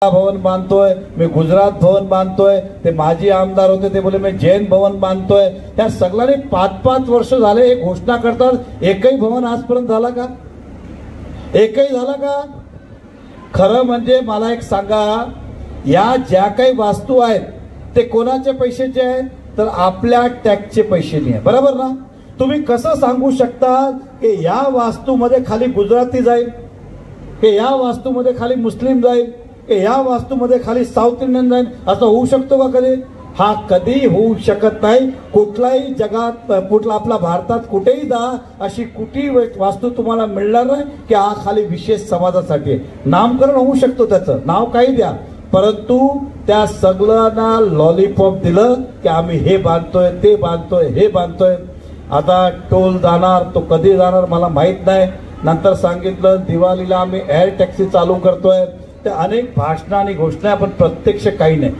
भवन बांधतोय, मी गुजरात भवन बांधतोय, ते माजी आमदार होते ते बोले मी जैन भवन बांधतोय। त्या सगळ्यांनी 5-5 वर्ष झाले हे घोषणा करतात, एकही भवन आजपर्यंत झाला का? एकही झाला का? खरं म्हणजे मला एक सांगा, या ज्या काही वास्तू आहेत ते कोणाच्या पैशाचे आहेत? तर आपल्या टॅक्सचे पैशाने आहे, बरोबर ना? तुम्ही कसं सांगू शकता की या वास्तूमध्ये खाली गुजराती जाईल, की या वास्तूमध्ये खाली मुस्लिम जाईल, की या वास्तूमध्ये खाली साऊथ इंडियन जाईल? असं होऊ शकतो का कधी? हा कधी होऊ शकत नाही। कुठलाही जगात, कुठला आपला भारतात कुठेही जा, अशी कुठेही वास्तू तुम्हाला मिळणार नाही की हा खाली विशेष समाजासाठी। नामकरण होऊ शकतो, त्याचं नाव काही द्या, परंतु त्या सगळ्यांना लॉलीपॉप दिलं की आम्ही हे बांधतोय, ते बांधतोय, हे बांधतोय। आता टोल जाणार, तो कधी जाणार मला माहित नाही। नंतर सांगितलं दिवाळीला आम्ही एअर टॅक्सी चालू करतोय, ते अनेक भाषणं आणि घोषणा, पण प्रत्यक्ष काही नाही।